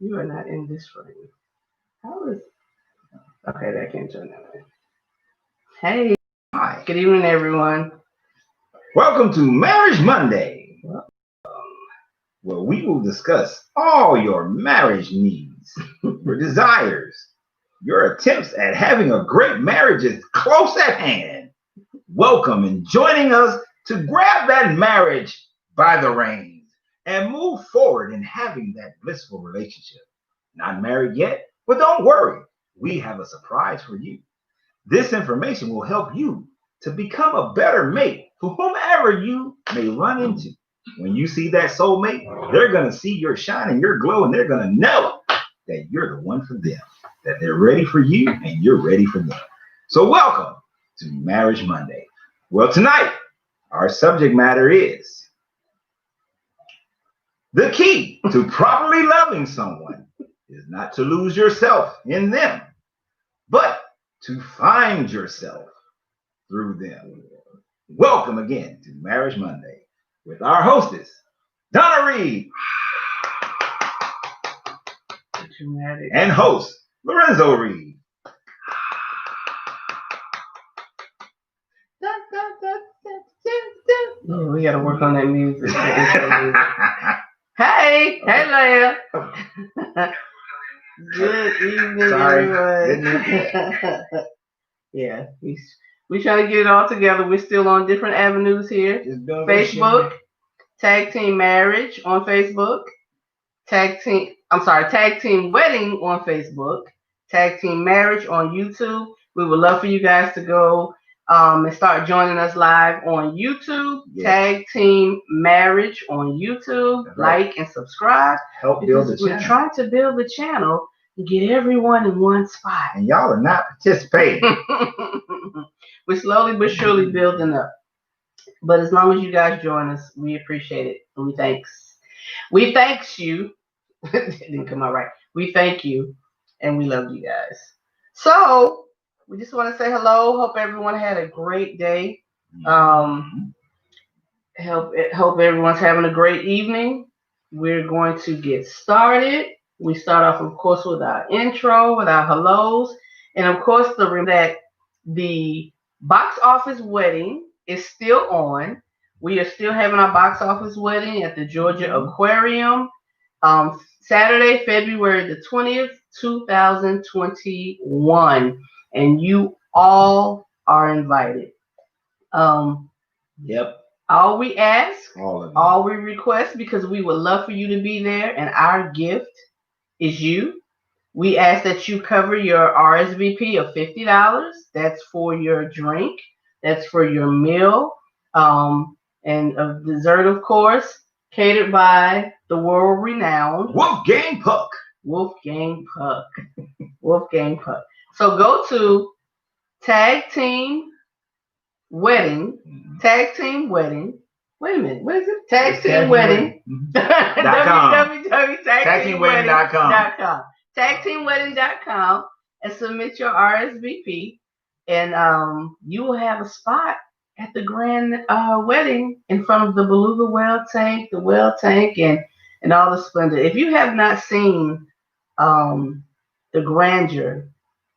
You are not in this frame. How is? Okay, that can't turn that way. Hey, Hi. good evening, everyone. Welcome to Marriage Monday, where we will discuss all your marriage needs, your desires, your attempts at having a great marriage is close at hand. Welcome and joining us to grab that marriage by the reins and move forward in having that blissful relationship. Not married yet? But don't worry, we have a surprise for you. This information will help you to become a better mate for whomever you may run into. When you see that soulmate, they're going to see your shine and your glow, and they're going to know that you're the one for them, that they're ready for you and you're ready for them. So, welcome to Marriage Monday. Well, tonight, our subject matter is the key to properly loving someone is not to lose yourself in them, but to find yourself through them. Welcome again to Marriage Monday with our hostess, Donna Reed, and host, Lorenzo Reed. Yeah, we gotta work on that music. Hey, Leia. Good evening, everyone. Yeah, we trying to get it all together. We're still on different avenues here. Facebook, Tag Team Marriage on Facebook, Tag Team Wedding on Facebook, Tag Team Marriage on YouTube. We would love for you guys to go and start joining us live on YouTube. Yes. Tag Team Marriage on YouTube. Right. Like and subscribe. Help build the channel. We're trying to build the channel and get everyone in one spot. And y'all are not participating. We're slowly but surely building up. But as long as you guys join us, we appreciate it. And we thanks you. It didn't come out right. We thank you and we love you guys. So we just want to say hello. Hope everyone had a great day. Hope everyone's having a great evening. We're going to get started. We start off, of course, with our intro, with our hellos. And of course, the box office wedding is still on. We are still having our box office wedding at the Georgia Aquarium. Saturday, February the 20th, 2021. And you all are invited. Yep. All we ask, all we request, because we would love for you to be there, and our gift is you. We ask that you cover your RSVP of $50. That's for your drink. That's for your meal. And a dessert, of course, catered by the world-renowned Wolfgang Puck. Wolfgang Puck. So go to Tag Team Wedding. Tag Team Wedding. Wait a minute. What is it? Tag Team Wedding. www.tagteamwedding.com. Tagteamwedding.com and submit your RSVP, and you will have a spot at the grand wedding in front of the Beluga whale tank, and all the splendor. If you have not seen the grandeur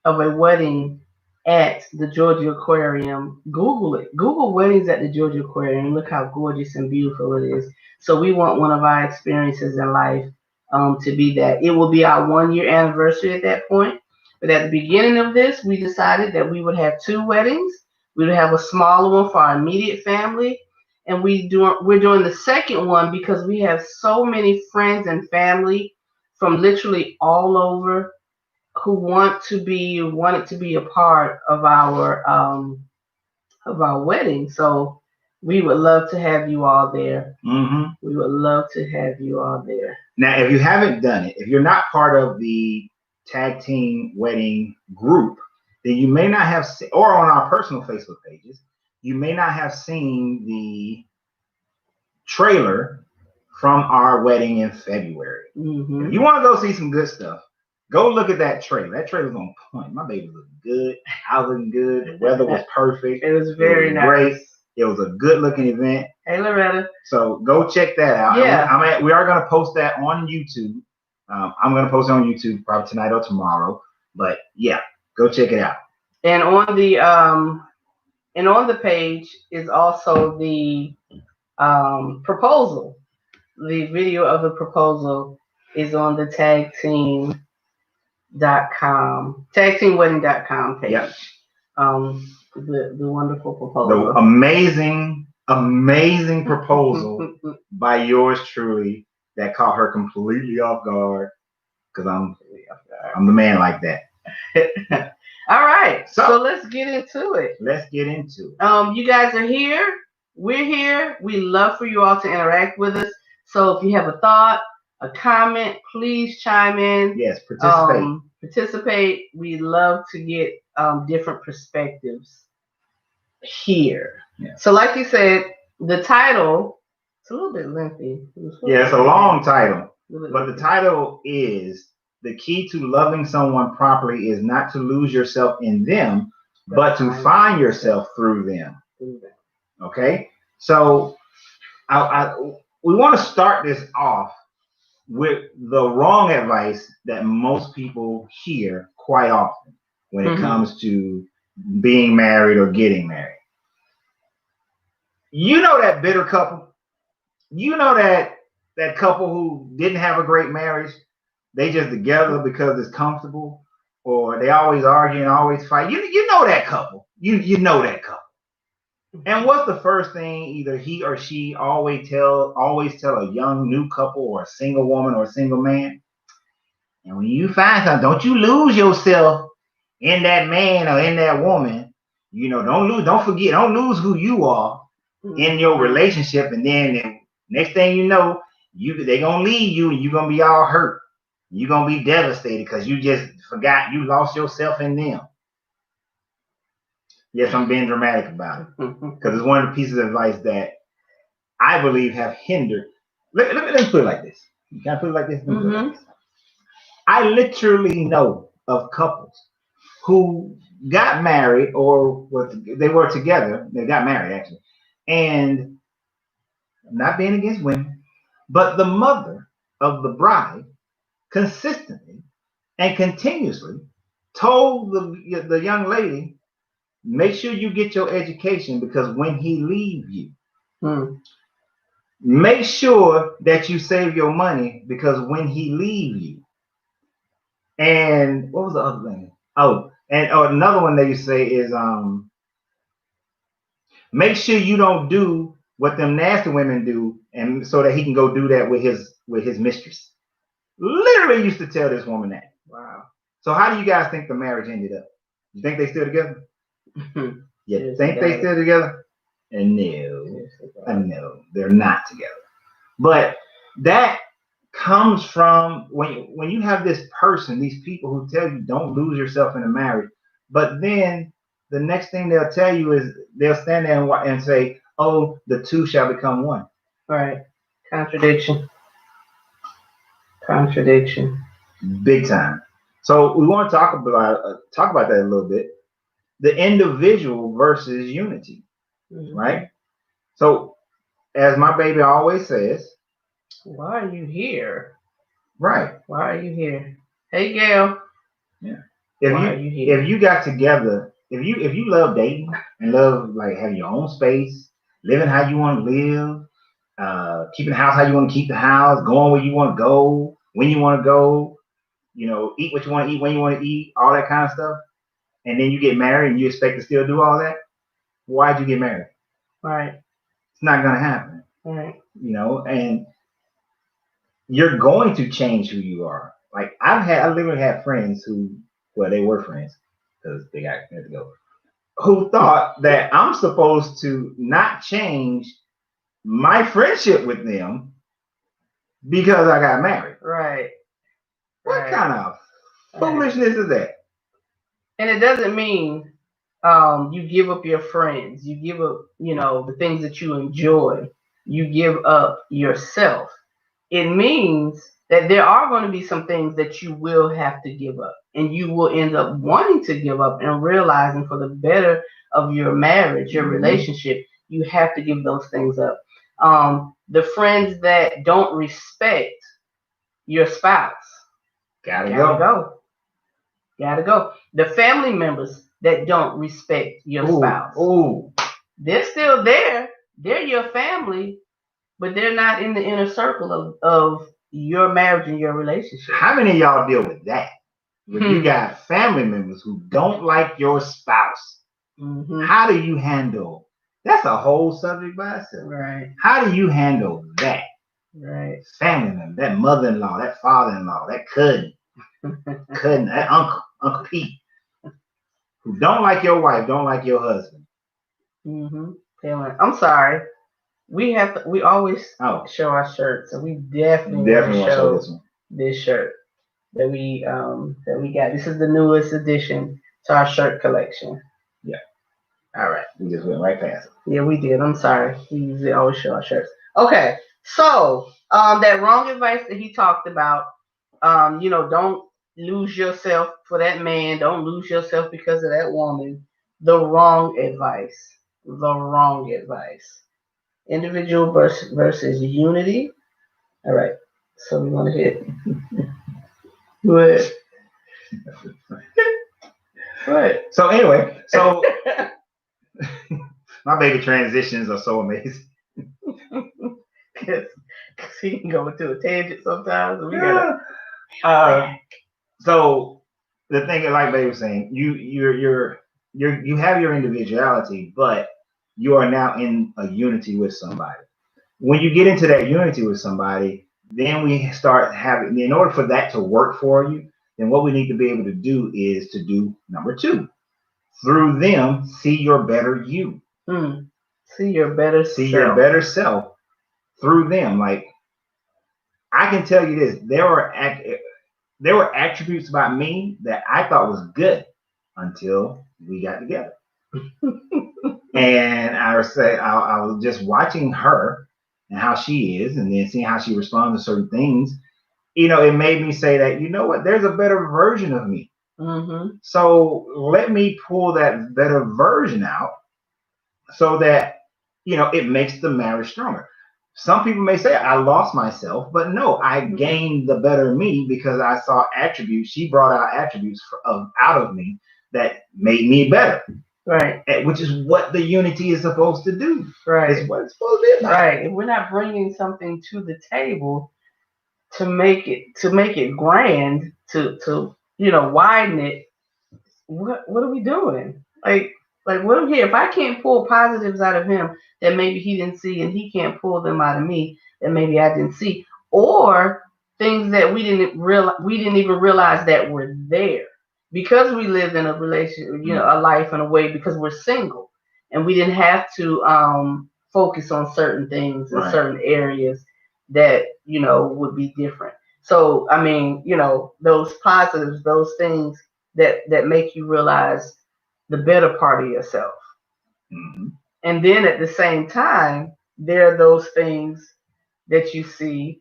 of a wedding at the Georgia Aquarium, Google it. Google weddings at the Georgia Aquarium. Look how gorgeous and beautiful it is. So we want one of our experiences in life to be that. It will be our 1-year anniversary at that point. But at the beginning of this, we decided that we would have 2 weddings. We would have a smaller one for our immediate family. And we're doing the second one because we have so many friends and family from literally all over who wanted to be a part of our wedding. So we would love to have you all there. Mm-hmm. We would love to have you all there. Now, if you haven't done it, if you're not part of the Tag Team Wedding group, then you may not have, or on our personal Facebook pages, you may not have seen the trailer from our wedding in February. Mm-hmm. If you want to go see some good stuff, go look at that trailer. That trailer's on point. My baby looked good. I was looking good. The weather was perfect. It was very nice. Great. It was a good looking event. Hey, Loretta. So go check that out. Yeah. We are going to post that on YouTube. I'm going to post it on YouTube probably tonight or tomorrow. But yeah, go check it out. And on the page is also the proposal. The video of the proposal is on the tagteamwedding.com page. Yep. The wonderful proposal. The amazing proposal by yours truly that caught her completely off guard, because I'm the man like that. All right, so let's get into it. You guys are here. We're here. We love for you all to interact with us. So if you have a thought, a comment, please chime in. Yes, participate. We love to get different perspectives here. Yeah. So like you said, the title, it's a little bit lengthy. It's a long title. But the title is The Key to Loving Someone Properly is Not to Lose Yourself in Them, but to find yourself through them. Okay? So we want to start this off with the wrong advice that most people hear quite often when it comes to being married or getting married. You know that bitter couple? You know that couple who didn't have a great marriage? They just together because it's comfortable, or they always argue and always fight. You know that couple. You know that couple. And what's the first thing either he or she always tell a young new couple or a single woman or a single man? And when you find something, don't you lose yourself in that man or in that woman. Don't forget, don't lose who you are in your relationship. And then next thing you know, they're gonna leave you and you're gonna be all hurt. You're gonna be devastated because you just forgot you lost yourself in them. Yes, I'm being dramatic about it because it's one of the pieces of advice that I believe have hindered. Let me put it like this. Can I put it like this? I literally know of couples who got married or they were together. They got married actually, and I'm not being against women, but the mother of the bride consistently and continuously told the young lady, make sure you get your education because when he leaves you, make sure that you save your money because when he leaves you. And what was the other thing? Another one they say is make sure you don't do what them nasty women do, and so that he can go do that with his mistress. Literally used to tell this woman that. Wow. So how do you guys think the marriage ended up? You think they still together? You think they still together? And no, they're not together. But that comes from when you have this person, these people who tell you don't lose yourself in a marriage, but then the next thing they'll tell you is they'll stand there and say, oh, the two shall become one. Right. Contradiction. Big time. So we want to talk about that a little bit. The individual versus unity, right? So as my baby always says, why are you here? Right. Why are you here? Hey, Gail. Yeah. If you got together, if you love dating and love like having your own space, living how you want to live, keeping the house how you want to keep the house, going where you want to go, when you want to go, eat what you want to eat, when you want to eat, all that kind of stuff, and then you get married and you expect to still do all that, why'd you get married? Right. It's not gonna happen. Right. And you're going to change who you are. Like I literally had friends they were friends because they got to go, who thought that I'm supposed to not change my friendship with them because I got married. Right. What kind of foolishness is that? And it doesn't mean you give up your friends. You give up, the things that you enjoy. You give up yourself. It means that there are going to be some things that you will have to give up, and you will end up wanting to give up and realizing for the better of your marriage, your relationship, you have to give those things up. The friends that don't respect your spouse, Gotta go. The family members that don't respect your spouse. They're still there. They're your family, but they're not in the inner circle of your marriage and your relationship. How many of y'all deal with that? When you got family members who don't like your spouse, how do you handle? That's a whole subject by itself. Right. How do you handle that? Right. Family member, that mother-in-law, that father-in-law, that cousin, that Uncle Pete, who don't like your wife, don't like your husband. I'm sorry. We always show our shirts, so we definitely want to show this shirt that we got. This is the newest addition to our shirt collection. Yeah. All right. We just went right past it. Yeah, we did. I'm sorry. We usually always show our shirts. Okay. So that wrong advice that he talked about, don't lose yourself for that man. Don't lose yourself because of that woman. The wrong advice. Individual versus unity. All right. So we want to hit. What? So anyway, my baby transitions are so amazing. Because he can go into a tangent sometimes. And we so the thing, like Baby was saying, you have your individuality, but you are now in a unity with somebody. When you get into that unity with somebody, then we start having, in order for that to work for you, then what we need to be able to do is to do number 2. Through them, see your better you. See your better self through them. Like, I can tell you this, there were attributes about me that I thought was good until we got together. And I was just watching her and how she is, and then seeing how she responds to certain things. It made me say that, you know what, there's a better version of me. So let me pull that better version out so that, it makes the marriage stronger. Some people may say I lost myself, but no, I gained the better me because I saw attributes. She brought out attributes out of me that made me better. Right. Which is what the unity is supposed to do. Right. It's what it's supposed to be about. Right. If we're not bringing something to the table to make it grand, to widen it, what are we doing? Like what am here? If I can't pull positives out of him that maybe he didn't see, and he can't pull them out of me that maybe I didn't see, or things that we didn't even realize that were there because we lived in a relationship, a life in a way, because we're single and we didn't have to focus on certain things in certain areas that would be different. So I mean, those positives, those things that make you realize the better part of yourself. And then at the same time, there are those things that you see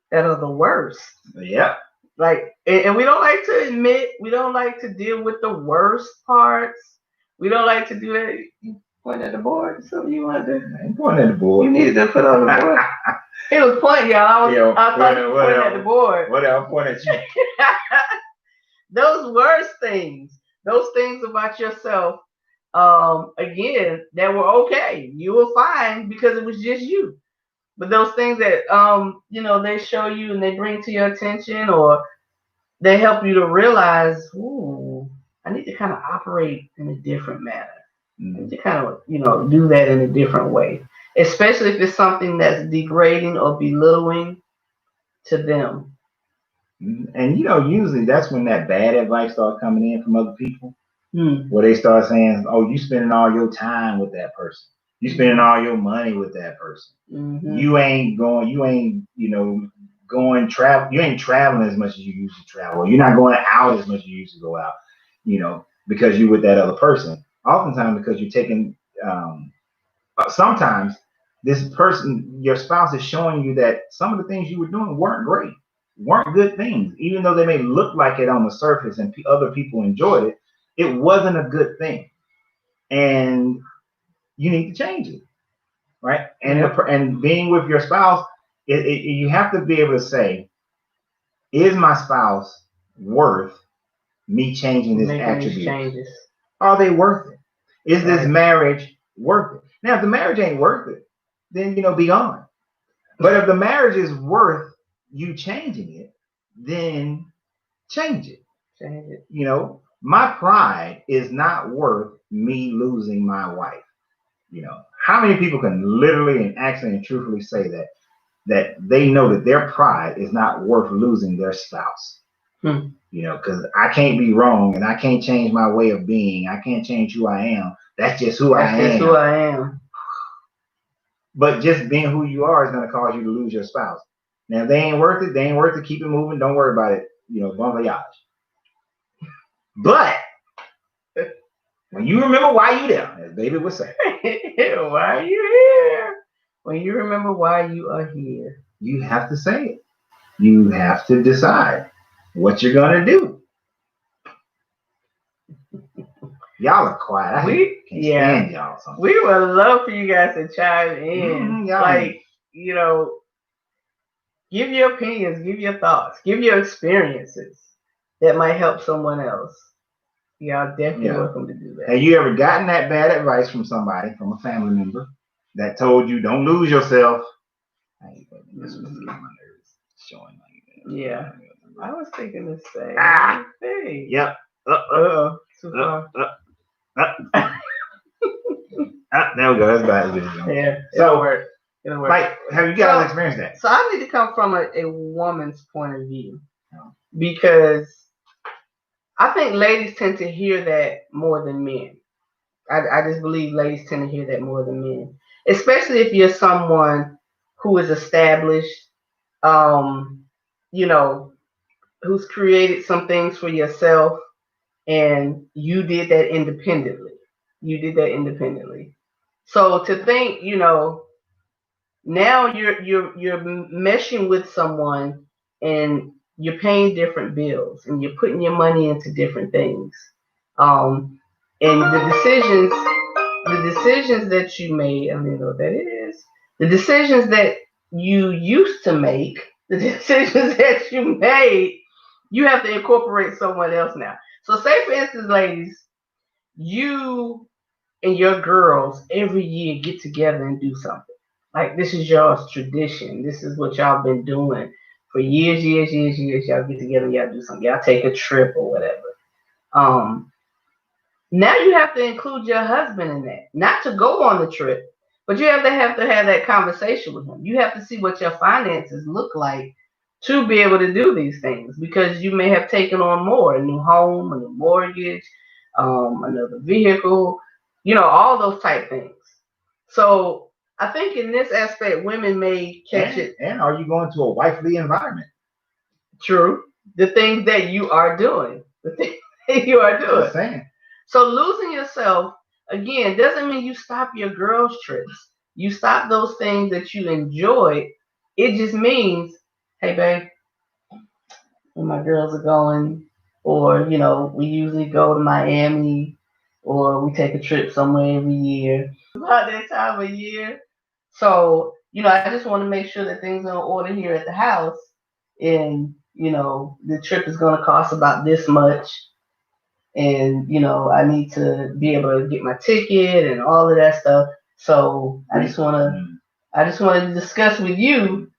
that are the worst. Yeah. Like, and we don't like to admit, we don't like to deal with the worst parts. We don't like to do that. You point at the board. Something you want to do? I ain't pointing at the board. You needed to put on the board. He was pointing, y'all. I thought he was pointing at the board. Whatever, point at you. Those worst things, those things about yourself, again, that were okay. You were fine because it was just you. But those things that they show you and they bring to your attention, or they help you to realize, ooh, I need to kind of operate in a different manner. I need to kind of, do that in a different way. Especially if it's something that's degrading or belittling to them. And usually that's when that bad advice starts coming in from other people, where they start saying, "Oh, you spending all your time with that person. You spending all your money with that person. You ain't going. You ain't going You ain't traveling as much as you used to travel. You're not going out as much as you used to go out. Because you're with that other person. Oftentimes because you're taking. Sometimes this person, your spouse, is showing you that some of the things you were doing weren't great. Weren't good things, even though they may look like it on the surface and other people enjoyed it. It wasn't a good thing, and you need to change it, right? And being with your spouse, you have to be able to say, "Is my spouse worth me changing this Making attribute? these changes. Are they worth it? Is this Right. marriage worth it? Now, if the marriage ain't worth it, then, be gone. But if the marriage is worth you changing it, then change it. Change it. My pride is not worth me losing my wife. How many people can literally and actually and truthfully say that they know that their pride is not worth losing their spouse? Because I can't be wrong and I can't change my way of being. I can't change who I am. That's just who I am. That's just who I am. But just being who you are is going to cause you to lose your spouse. Now, if they ain't worth it, keep it moving. Don't worry about it. Bon voyage. But when you remember why you there, as David would say. Why are you here? When you remember why you are here. You have to say it. You have to decide what you're going to do. Y'all are quiet. I can't stand y'all sometimes. We would love for you guys to chime in. Give your opinions, give your thoughts, give your experiences that might help someone else. Y'all definitely welcome to do that. Have you ever gotten that bad advice from somebody, from a family member, that told you don't lose yourself? This was getting my nerves. Showing like that. Yeah. I was thinking the same thing. Yep. Too far. There we go. That's bad. Yeah. So, it'll work. Like, have you guys experienced that? So I need to come from a woman's point of view, because I think ladies tend to hear that more than men. I just believe ladies tend to hear that more than men, especially if you're someone who is established, who's created some things for yourself, and you did that independently. So to think, now you're meshing with someone and you're paying different bills and you're putting your money into different things. And the decisions that you made, I don't even know what that is. The decisions that you used to make, the decisions that you made, you have to incorporate someone else now. So say for instance, ladies, you and your girls every year get together and do something. Like, this is y'all's tradition. This is what y'all been doing for years. Y'all get together and y'all do something. Y'all take a trip or whatever. Now you have to include your husband in that. Not to go on the trip, but you have to have that conversation with him. You have to see what your finances look like to be able to do these things, because you may have taken on more, a new home, a new mortgage, another vehicle, all those type things. So I think in this aspect, women may catch it. And are you going to a wifely environment? True. The things that you are doing. So losing yourself, again, doesn't mean you stop your girls' trips. You stop those things that you enjoyed. It just means, hey, babe, when my girls are going, or, we usually go to Miami, or we take a trip somewhere every year. About that time of year. So, I just want to make sure that things are in order here at the house. And, the trip is going to cost about this much. And, I need to be able to get my ticket and all of that stuff. So I just want to discuss with you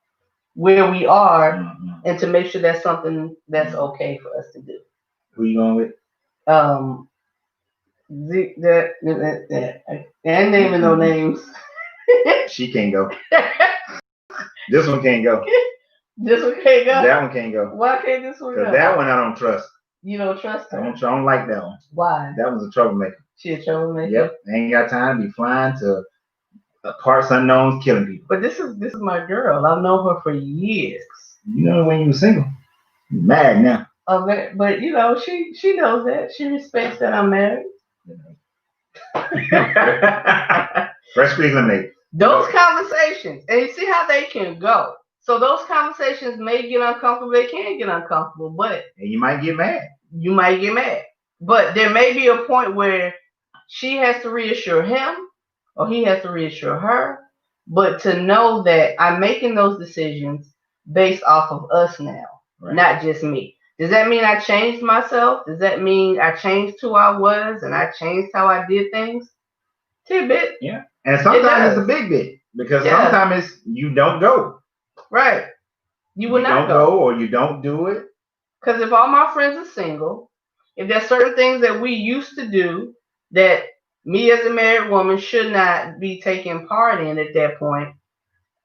where we are, and to make sure that's something that's okay for us to do. Who you going with? I ain't naming no names. She can't go. This one can't go. This one can't go? That one can't go. Why can't this one go? Because that one I don't trust. You don't trust her? I don't like that one. Why? That one's a troublemaker. She a troublemaker? Yep. Ain't got time to be flying to parts unknown, killing people. But this is my girl. I've known her for years. You know when you were single. You're mad now. Oh, but she knows that. She respects that I'm married. Fresh squeeze lemonade. Those conversations, and you see how they can go. So those conversations may get uncomfortable. They can get uncomfortable, but and you might get mad. But there may be a point where she has to reassure him, or he has to reassure her. But to know that I'm making those decisions based off of us now, right, not just me. Does that mean I changed myself? Does that mean I changed who I was and I changed how I did things? Tidbit. Yeah. And sometimes it's a big bit because sometimes you don't go. Right. You will not go or you don't do it. Because if all my friends are single, if there's certain things that we used to do that me as a married woman should not be taking part in at that point,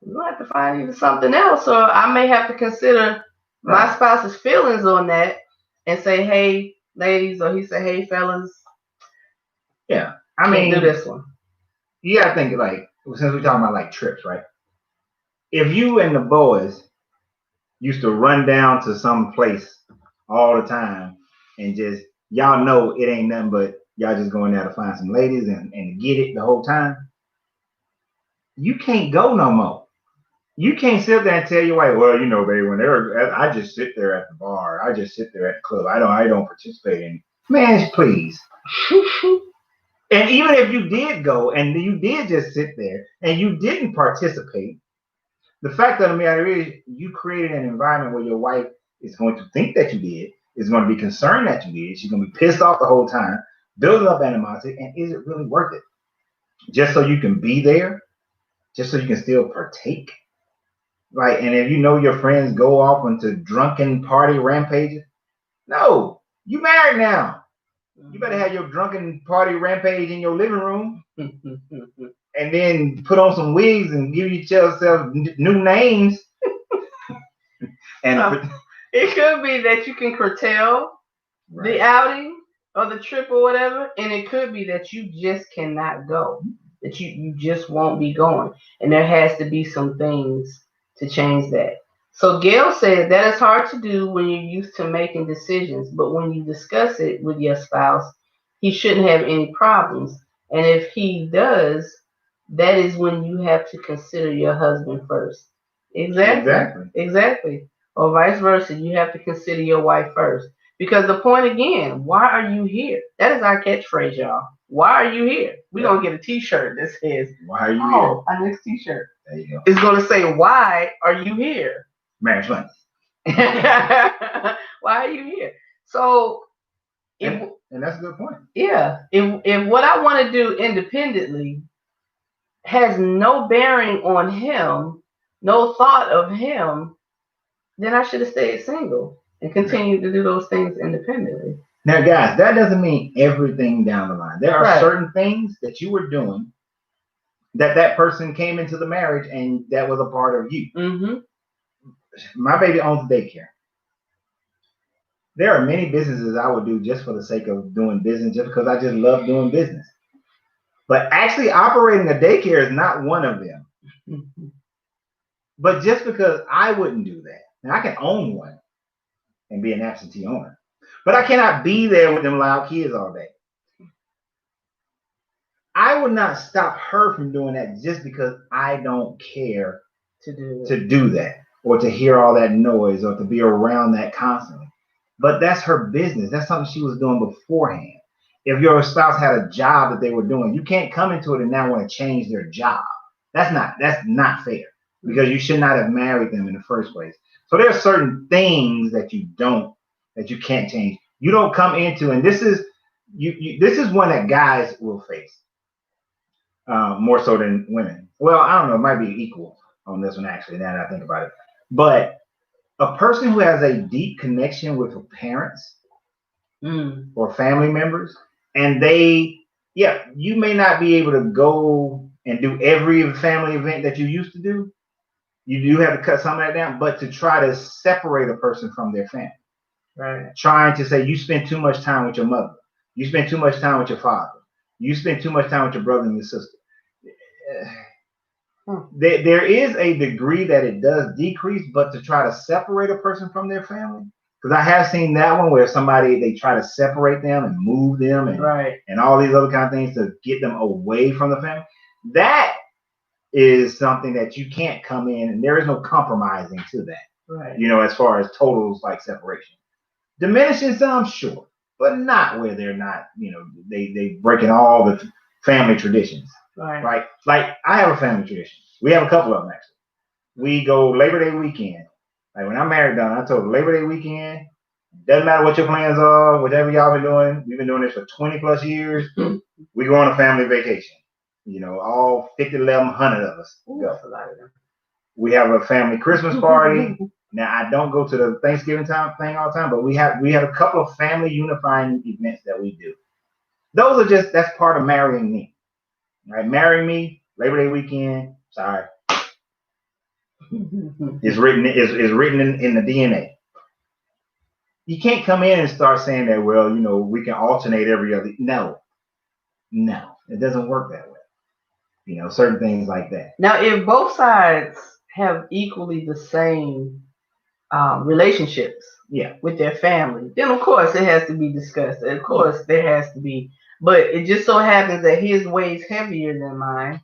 we'll have to find either something else, or I may have to consider my spouse's feelings on that and say, hey, ladies, or he say, hey, fellas. Yeah. I mean, do this one. You gotta think, like, since we're talking about like trips, right? If you and the boys used to run down to some place all the time and just, y'all know it ain't nothing but y'all just going there to find some ladies and get it the whole time, you can't go no more. You can't sit there and tell your wife, well, you know, baby, when they're, I just sit there at the bar. I just sit there at the club. I don't participate in. Man, please. And even if you did go and you did just sit there and you didn't participate, the fact of the matter is you created an environment where your wife is going to think that you did, is going to be concerned that you did. She's going to be pissed off the whole time, building up animosity. And is it really worth it? Just so you can be there, just so you can still partake. Like, and if you know your friends go off into drunken party rampages, no, you married now. You better have your drunken party rampage in your living room and then put on some wigs and give yourself new names. And it could be that you can curtail the outing or the trip or whatever, and it could be that you just cannot go, that you just won't be going, and there has to be some things to change that. So Gail said that is hard to do when you're used to making decisions, but when you discuss it with your spouse, he shouldn't have any problems. And if he does, that is when you have to consider your husband first. Exactly. Or vice versa, you have to consider your wife first. Because the point again, why are you here? That is our catchphrase, y'all. Why are you here? We're going to get a t-shirt that says, why are you here? Our next t-shirt. There you go. It's going to say, why are you here? Marriage Monday. Why are you here? So, and that's a good point. Yeah. If what I want to do independently has no bearing on him, no thought of him, then I should have stayed single and continued to do those things independently. Now, guys, that doesn't mean everything down the line. There are certain things that you were doing that person came into the marriage and that was a part of you. Mm-hmm. My baby owns a daycare. There are many businesses I would do just for the sake of doing business, just because I just love doing business. But actually operating a daycare is not one of them. Mm-hmm. But just because I wouldn't do that, and I can own one and be an absentee owner, but I cannot be there with them loud kids all day. I would not stop her from doing that just because I don't care to do that or to hear all that noise or to be around that constantly. But that's her business. That's something she was doing beforehand. If your spouse had a job that they were doing, you can't come into it and now want to change their job. That's not fair, because you should not have married them in the first place. So there are certain things that you can't change. You don't come into, and this is one that guys will face more so than women. Well, I don't know, it might be equal on this one actually, now that I think about it. But a person who has a deep connection with her parents or family members, and you may not be able to go and do every family event that you used to do. You do have to cut some of that down, but to try to separate a person from their family. Right. Trying to say you spend too much time with your mother. You spend too much time with your father. You spend too much time with your brother and your sister. There is a degree that it does decrease, but to try to separate a person from their family, because I have seen that one where they try to separate them and move them and all these other kind of things to get them away from the family. That is something that you can't come in, and there is no compromising to that. Right. As far as totals like separation. Diminishing some, sure, but not where they're not, they breaking all the family traditions. Right. Like I have a family tradition. We have a couple of them actually. We go Labor Day weekend. Like when I'm married, I told Labor Day weekend, Doesn't matter what your plans are, whatever y'all been doing. We've been doing this for 20 plus years. We go on a family vacation. You know, all 1,100 of us go. We have a family Christmas party. Now, I don't go to the Thanksgiving time thing all the time, but we have a couple of family unifying events that we do. Those are that's part of marrying me. Right? Marrying me, Labor Day weekend, sorry. It's written in the DNA. You can't come in and start saying that, well, you know, we can alternate every other. No, it doesn't work that way. You know, certain things like that. Now, if both sides have equally the same relationships with their family, then of course it has to be discussed. Of course there has to be, but it just so happens that his weighs heavier than mine.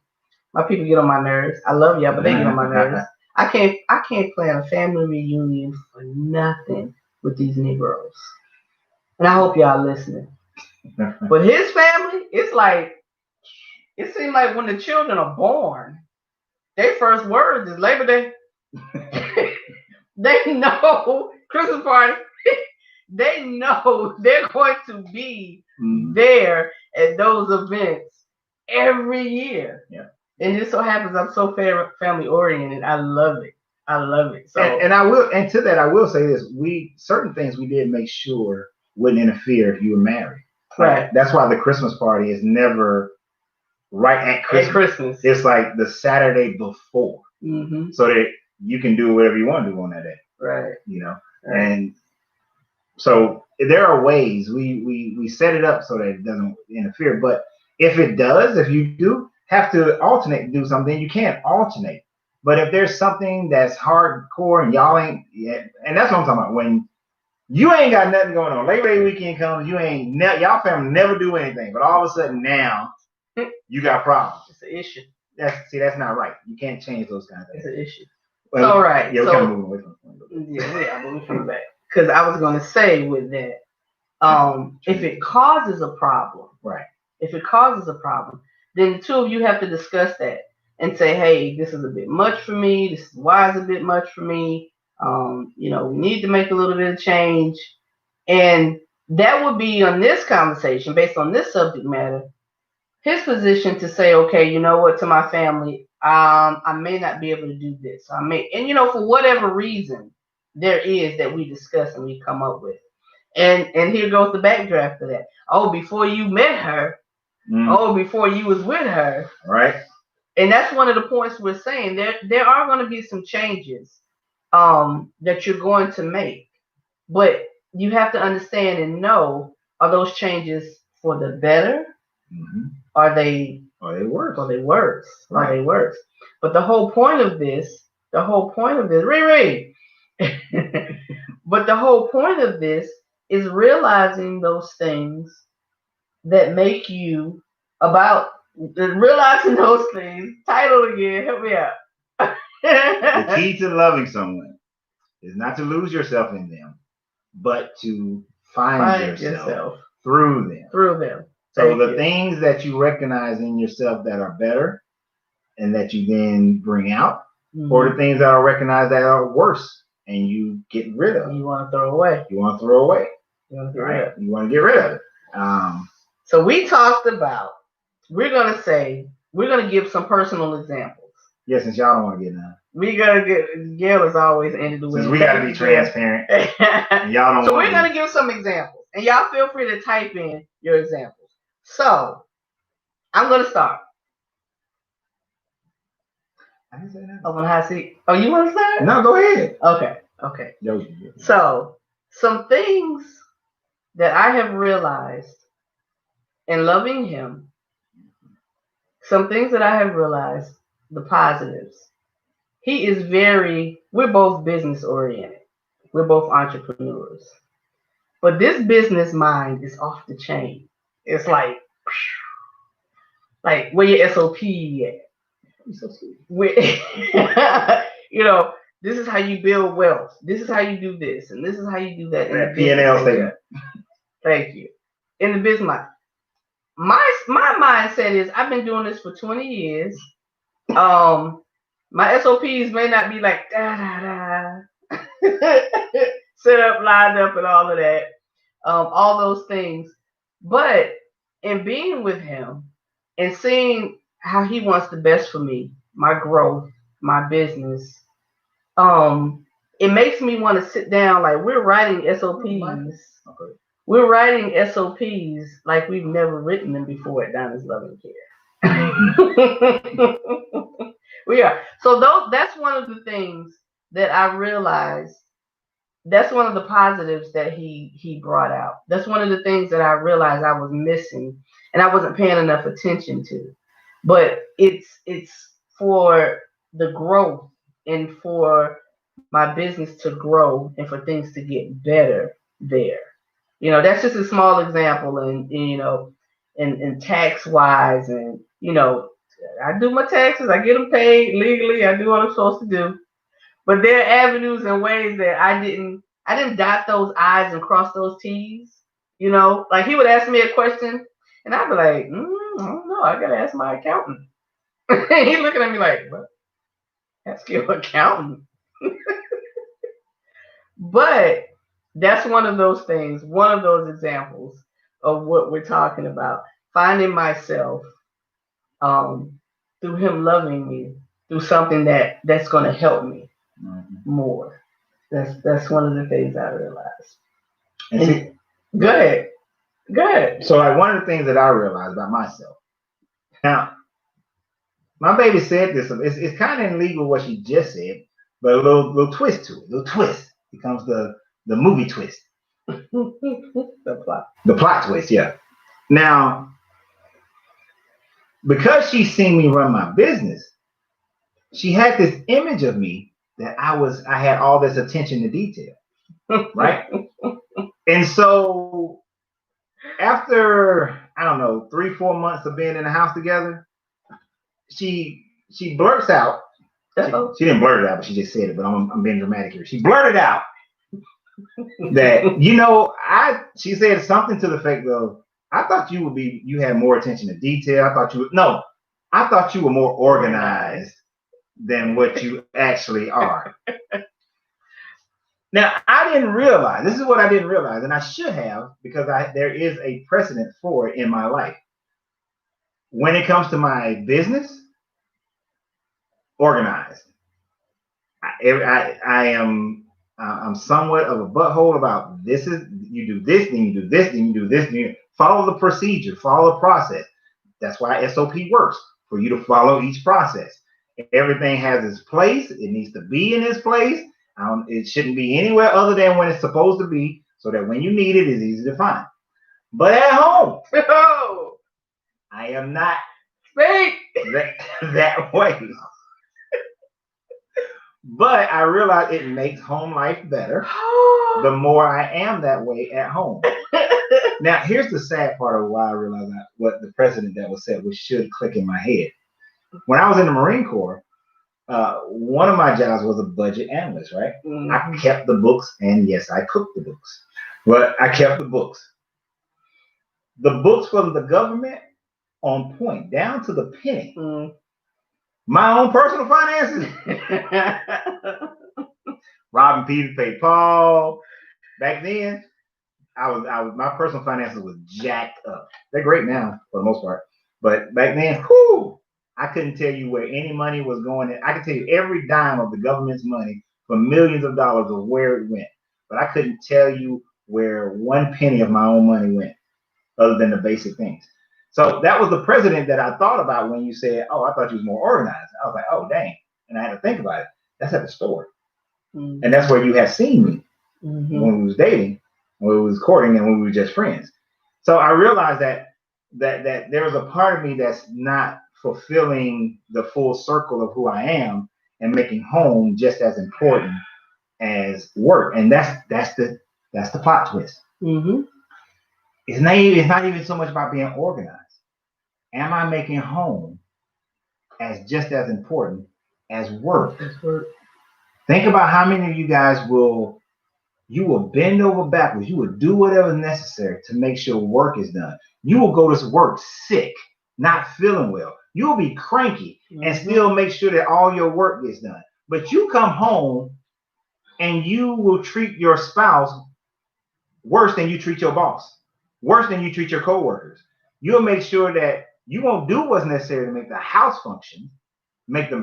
My people get on my nerves. I love y'all, but they get on my nerves. I can't plan a family reunion for nothing with these Negroes. And I hope y'all listening. But his family, it's like, it seems like when the children are born, their first words is Labor Day. They know Christmas party. They know they're going to be there at those events every year. Yeah. And it so happens I'm so family oriented. I love it. So and I will say this: certain things we did make sure wouldn't interfere if you were married. Right. That's why the Christmas party is never right at Christmas. It's like the Saturday before, so that you can do whatever you want to do on that day. Right. You know, and so there are ways we set it up so that it doesn't interfere. But if it does, if you do have to alternate, do something, you can't alternate. But if there's something that's hardcore and y'all ain't, and that's what I'm talking about. When you ain't got nothing going on, Labor Day weekend comes, y'all family never do anything, but all of a sudden now you got problems. It's an issue. That's not right. You can't change those kind of things. It's an issue. Well, all right. Yeah, we're kind of moving away from it. Yeah, but we're coming back. Because I was going to say with that, if it causes a problem, right? If it causes a problem, then the two of you have to discuss that and say, hey, this is a bit much for me. This is why it's a bit much for me. You know, we need to make a little bit of change. And that would be on this conversation, based on this subject matter, his position to say, okay, you know what, to my family, I may not be able to do this. And you know, for whatever reason there is that we discuss and we come up with. And here goes the backdraft for that. Oh, before you met her, before you was with her. Right. And that's one of the points we're saying. There are going to be some changes that you're going to make. But you have to understand and know, are those changes for the better? Are they worse? Right. Are they worse? But the whole point of this, Riri. But the whole point of this is realizing those things that make you realizing those things. Title again, help me out. The key to loving someone is not to lose yourself in them, but to find yourself through them. So the things that you recognize in yourself that are better and that you then bring out, or the things that are recognized that are worse and you get rid of. You want to throw away. You want to get rid of it. So we talked about, we're going to give some personal examples. Yeah, since y'all don't want to get none. We got to get, Gail is always ended the way. Since we got to be transparent. Y'all don't So we're going to give some examples. And y'all feel free to type in your examples. So, I'm going to start. I didn't say that. Oh, when I see. Oh, you want to start? No, go ahead. Okay. So, some things that I have realized in loving him, the positives. We're both business oriented. We're both entrepreneurs. But this business mind is off the chain. It's like where your SOP at? You know, this is how you build wealth. This is how you do this, and this is how you do that. That P&L statement. Thank you. In the business mind, my mindset is I've been doing this for 20 years. My SOPs may not be like da da da. set up, lined up, and all of that, all those things. But in being with him and seeing how he wants the best for me, my growth, my business, it makes me want to sit down. Like we're writing SOPs. We're writing SOPs like we've never written them before at Dinah's Loving Care. We are. So that's one of the things that I realized. That's one of the positives that he brought out. That's one of the things that I realized I was missing and I wasn't paying enough attention to. But it's for the growth and for my business to grow and for things to get better there. That's just a small example, and and tax wise, and I do my taxes, I get them paid legally, I do what I'm supposed to do. But there are avenues and ways that I didn't dot those I's and cross those T's. Like he would ask me a question, and I'd be like, I don't know, I gotta ask my accountant. He looking at me like, what? Ask your accountant. But that's one of those things, one of those examples of what we're talking about. Finding myself through him loving me, through something that's going to help me more. That's one of the things I realized. Go ahead. So like one of the things that I realized about myself. Now, my baby said this. It's kind of in legal what she just said, but a little twist to it. Little twist becomes the movie twist. The plot twist, yeah. Now, because she's seen me run my business, she had this image of me that I had all this attention to detail, right? And so after, I don't know, 3-4 months of being in the house together, she blurts out. She didn't blurt it out, but she just said it. But I'm being dramatic here. She blurted out that she said something to the effect of, I thought you had more attention to detail. I thought you were more organized than what you actually are. Now, I didn't realize, this is what I didn't realize, and I should have, because there is a precedent for it in my life. When it comes to my business, organized. I'm somewhat of a butthole about this. You do this, then you do this, then you do this, then you follow the procedure, follow the process. That's why SOP works, for you to follow each process. Everything has its place. It needs to be in its place. It shouldn't be anywhere other than when it's supposed to be, so that when you need it, it's easy to find. But at home, I am not that way. But I realize it makes home life better the more I am that way at home. Now, here's the sad part of why I realized what the precedent that was set, which should click in my head. When I was in the Marine Corps, one of my jobs was a budget analyst, right? Mm-hmm. I kept the books, and yes, I cooked the books, but I kept the books. The books from the government on point, down to the penny. Mm. My own personal finances. Robbing Peter paid Paul. Back then, my personal finances was jacked up. They're great now for the most part, but back then, I couldn't tell you where any money was going. I could tell you every dime of the government's money for millions of dollars of where it went, but I couldn't tell you where one penny of my own money went, other than the basic things. So that was the precedent that I thought about when you said, I thought you was more organized. I was like, oh, dang. And I had to think about it. That's at the store. Mm-hmm. And that's where you have seen me when we was dating, when we was courting, and when we were just friends. So I realized that there was a part of me that's not fulfilling the full circle of who I am and making home just as important as work. And that's the plot twist. Mm-hmm. It's not even so much about being organized. Am I making home as just as important as work? Think about how many of you guys will bend over backwards. You will do whatever is necessary to make sure work is done. You will go to work sick, not feeling well. You will be cranky and still make sure that all your work gets done. But you come home and you will treat your spouse worse than you treat your boss, worse than you treat your coworkers. You'll make sure that you won't do what's necessary to make the house function, make the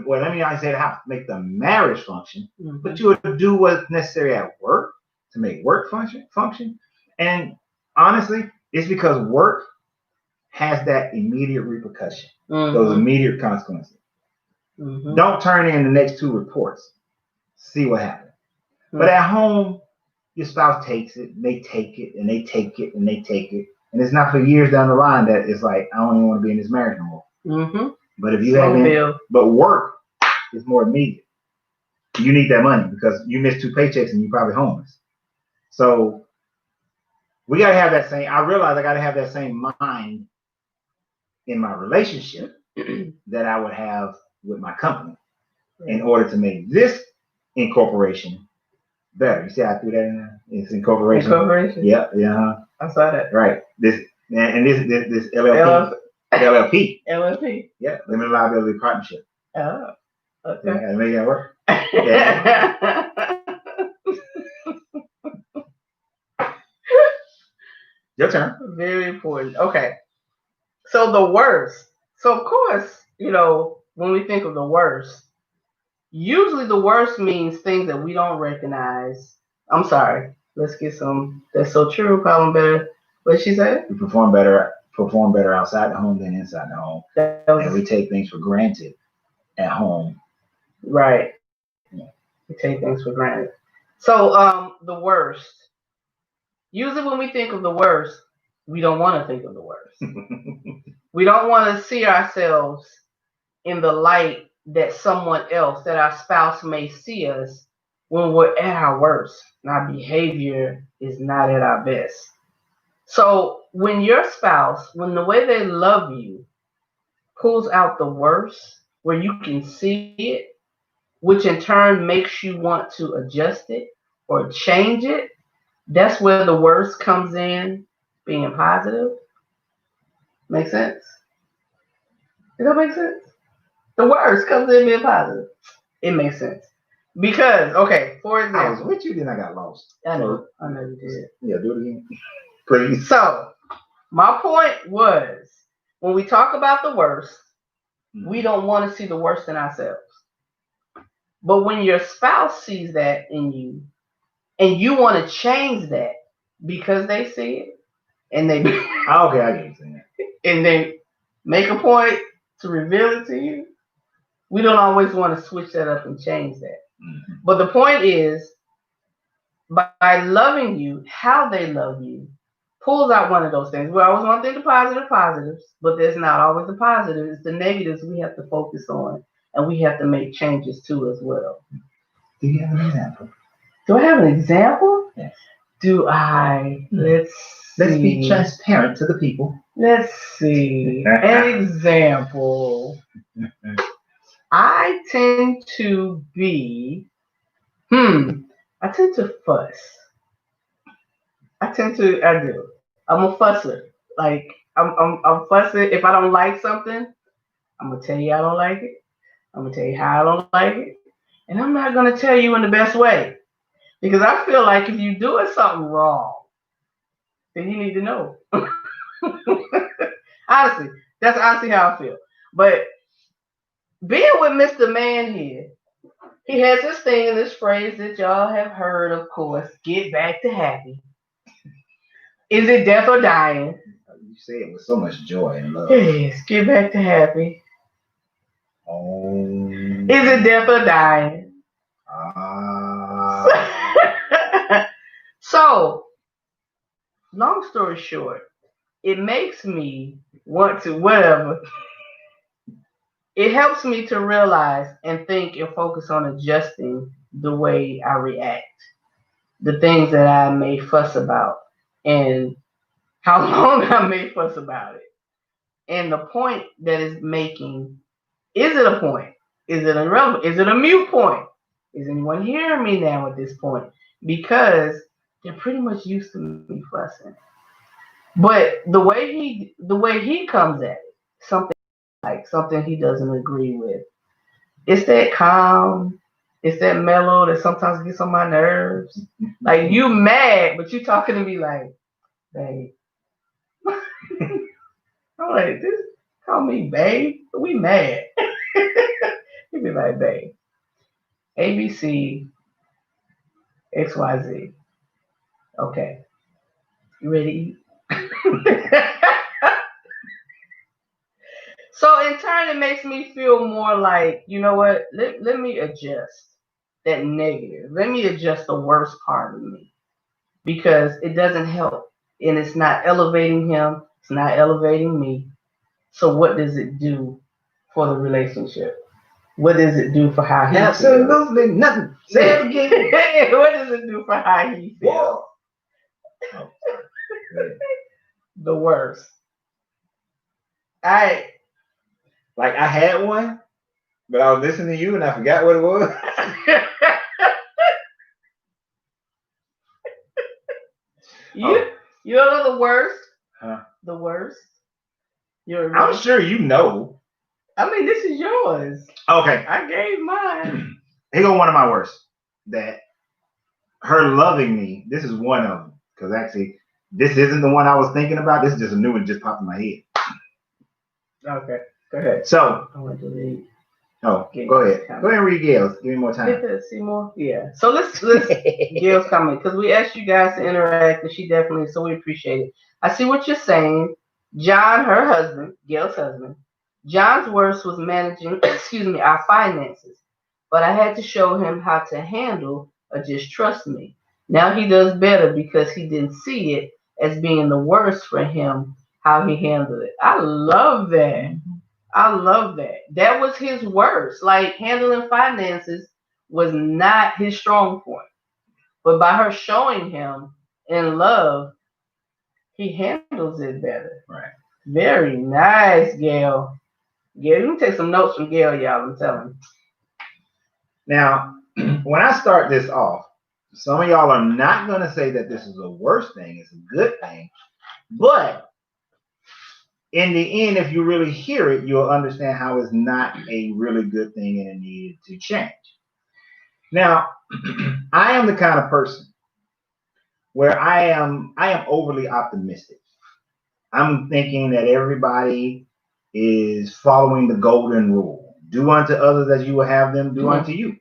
make the marriage function, but you will do what's necessary at work to make work function. And honestly, it's because work has that immediate repercussion, those immediate consequences. Don't turn in the next 2 reports. See what happens. But at home, your spouse takes it, and they take it, and they take it, and they take it. And it's not for years down the line that it's like, I don't even want to be in this marriage no more. But if you haven't, but work is more immediate. You need that money because you missed 2 paychecks and you're probably homeless. So we got to have that same, I realize I got to have that same mind in my relationship that I would have with my company in order to make this incorporation better. You see how I threw that in there? It's incorporation. Incorporation? Yeah. I saw that. Right. This LLP. LLP. LLP. Yeah, limited liability partnership. Oh, okay. Yeah, make that work. Yeah. Your turn. Very important. Okay. So the worst. So of course, when we think of the worst, usually the worst means things that we don't recognize. I'm sorry. Let's get some. That's so true. Problem better. What did she say? We perform better outside the home than inside the home. And we take things for granted at home. Right. Yeah. We take things for granted. So the worst. Usually when we think of the worst, we don't want to think of the worst. We don't want to see ourselves in the light that someone else, that our spouse may see us when we're at our worst and our behavior is not at our best. So when your spouse, when the way they love you pulls out the worst, where you can see it, which in turn makes you want to adjust it or change it, that's where the worst comes in, being positive. Make sense? Does that make sense? The worst comes in being positive. It makes sense. Because, okay, for example. I was with you, then I got lost. I know you did. Yeah, do it again. Please. So, my point was, when we talk about the worst, we don't want to see the worst in ourselves. But when your spouse sees that in you, and you want to change that because they see it, and they okay, I get it. And they make a point to reveal it to you, we don't always want to switch that up and change that. But the point is, by loving you, how they love you pulls out one of those things. We always want to think the positives, but there's not always the positives. It's the negatives we have to focus on, and we have to make changes to as well. Do you have an example? Do I have an example? Yes. Do I? Let's be transparent to the people. Let's see. An example. I tend to be, I tend to fuss. I do. I'm a fusser. Like, I'm fussing. If I don't like something, I'm going to tell you I don't like it. I'm going to tell you how I don't like it. And I'm not going to tell you in the best way. Because I feel like if you're doing something wrong, then you need to know. Honestly, that's honestly how I feel. But being with Mr. Man here, he has this thing in this phrase that y'all have heard, of course, get back to happy. Is it death or dying? You say it with so much joy and love. Yes, get back to happy. Oh. Is it death or dying? So, long story short, it makes me want to, whatever. It helps me to realize and think and focus on adjusting the way I react, the things that I may fuss about, and how long I may fuss about it. And the point that is making, is it a point? Is it irrelevant? Is it a mute point? Is anyone hearing me now at this point? Because they're pretty much used to me fussing. But the way he comes at it, something he doesn't agree with. It's that calm, It's that mellow that sometimes gets on my nerves. Like you mad, but you talking to me like, babe. I'm like, this call me babe. We mad. You be like, babe. ABC XYZ. Okay. You ready to eat? So in turn, it makes me feel more like, you know what? Let me adjust that negative. Let me adjust the worst part of me because it doesn't help and it's not elevating him. It's not elevating me. So what does it do for the relationship? What does it do for how he Absolutely feels? Nothing. Say it again. What does it do for how he feels? Oh, the worst. I had one, but I was listening to you and I forgot what it was. You know the worst? Huh? The worst? I'm sure you know. I mean, this is yours. Okay. I gave mine. Here go one of my worst. That her loving me. This is one of them. Because actually, this isn't the one I was thinking about. This is just a new one just popped in my head. Okay. Go ahead. So. I want to read. Oh, go ahead. Go ahead and read Gail's. Give me more time. See more? Yeah. So let's Gail's comment because we asked you guys to interact and she definitely, so we appreciate it. I see what you're saying. John, her husband, Gail's husband, John's worst was managing, our finances. But I had to show him how to handle or just trust me. Now he does better because he didn't see it as being the worst for him, how he handled it. I love that. I love that. That was his worst. Like handling finances was not his strong point. But by her showing him in love, he handles it better. Right. Very nice, Gail. Gail, you can take some notes from Gail, y'all. I'm telling you. Now, when I start this off, some of y'all are not going to say that this is the worst thing. It's a good thing. But in the end, if you really hear it, you'll understand how it's not a really good thing and it needed to change. Now, I am the kind of person where I am overly optimistic. I'm thinking that everybody is following the golden rule. Do unto others as you will have them do unto you.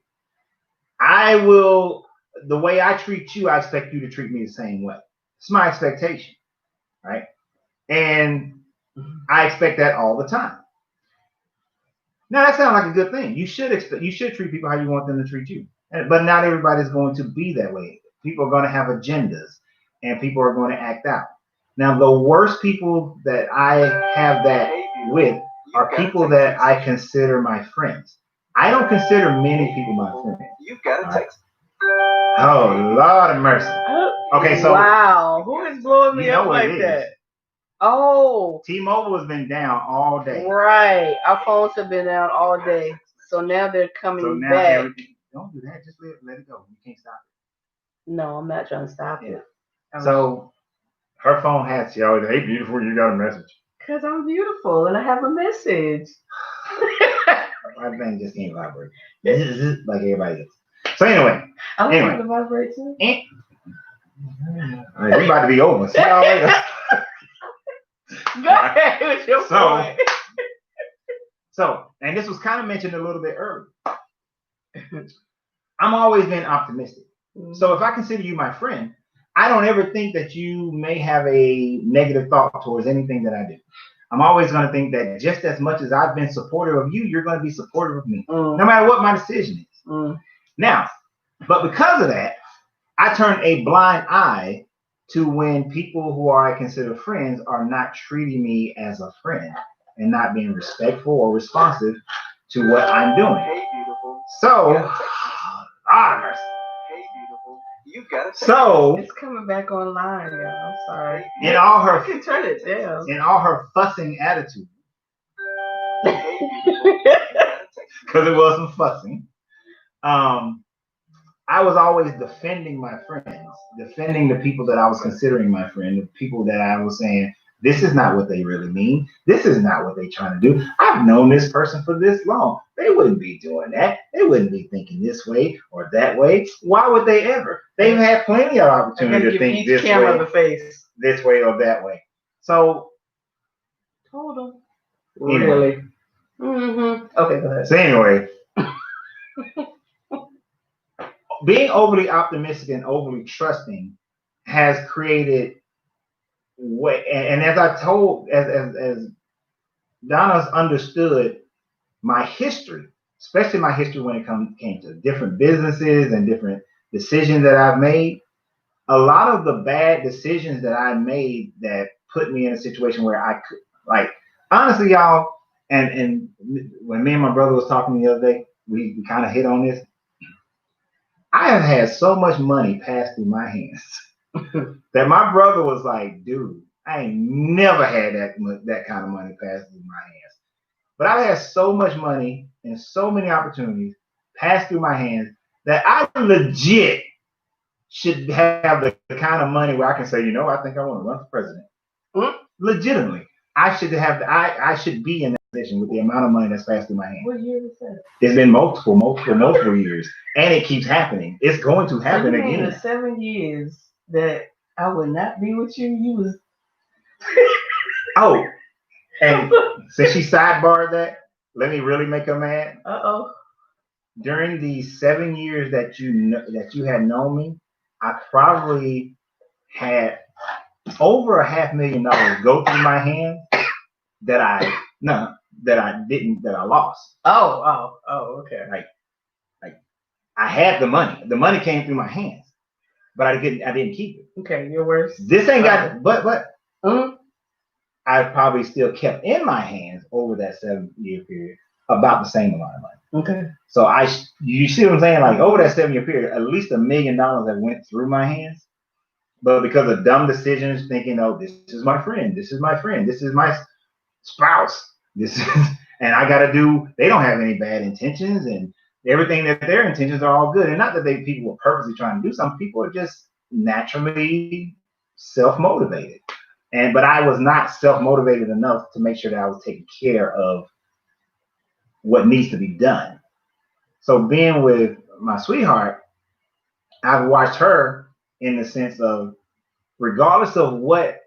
The way I treat you, I expect you to treat me the same way. It's my expectation, right? And I expect that all the time. Now that sounds like a good thing. You should treat people how you want them to treat you. But not everybody's going to be that way. People are going to have agendas and people are going to act out. Now, the worst people that I have that with are people that I consider my friends. I don't consider many people my friends. You've got to text. Oh, Lord of mercy. Okay, so. Wow. Who is blowing me up like that? Oh. T-Mobile has been down all day. Right. Our phones have been down all day. So now they're coming back. Don't do that. Just let it go. You can't stop it. No, I'm not trying to stop it. So her phone has, she always, hey, beautiful, you got a message. Because I'm beautiful and I have a message. My thing just can't vibrate. Like everybody else. So anyway. I want to vibrate too. All right, we about to be over. See y'all later. Go ahead with your point. So, and this was kind of mentioned a little bit earlier. I'm always been optimistic. Mm-hmm. So if I consider you my friend, I don't ever think that you may have a negative thought towards anything that I do. I'm always going to think that just as much as I've been supportive of you, you're going to be supportive of me, no matter what my decision is. Now, but because of that, I turn a blind eye to when people who I consider friends are not treating me as a friend and not being respectful or responsive to what I'm doing. Hey, beautiful. So, Hey, beautiful. You got it. So it's coming back online, y'all. I'm sorry. In all her, you can turn it down. In all her fussing attitude, because it was some fussing. I was always defending my friends, defending the people that I was considering my friend, the people that I was saying, This is not what they really mean. This is not what they're trying to do. I've known this person for this long. They wouldn't be doing that. They wouldn't be thinking this way or that way. Why would they ever? They've had plenty of opportunity to think this way, the face. this way or that way. So, Total. Really? Okay, go ahead. So anyway, being overly optimistic and overly trusting has created what, and as I told, as Donna's understood my history, especially my history when it came to different businesses and different decisions that I've made. A lot of the bad decisions that I made that put me in a situation where I could, like, honestly, y'all, and when me and my brother was talking the other day, we kind of hit on this. I have had so much money pass through my hands that my brother was like, dude, I ain't never had that kind of money pass through my hands. But I've had so much money and so many opportunities pass through my hands that I legit should have the kind of money where I can say, you know, I think I want to run for president. Legitimately, I should have. I should be in that position with the amount of money that's passed through my hands. What year is that? It's been multiple years, and it keeps happening. It's going to happen again. In the 7 years that I would not be with you, you was. Oh, and since she sidebarred that, let me really make her mad. During the 7 years that you had known me, I probably had over $500,000 go through my hands that I lost. Oh, okay. Like I had the money. The money came through my hands, but I didn't keep it. Okay, your words. This ain't got but I probably still kept in my hands over that 7-year period about the same amount of money. Okay. So you see what I'm saying? Like over that 7-year period, at least $1 million that went through my hands. But because of dumb decisions, thinking, oh, this is my friend, this is my friend, this is my spouse, and I gotta do. They don't have any bad intentions, and everything that their intentions are all good. And not that people were purposely trying to do something. People are just naturally self-motivated. But I was not self-motivated enough to make sure that I was taking care of what needs to be done. So being with my sweetheart, I've watched her in the sense of, regardless of what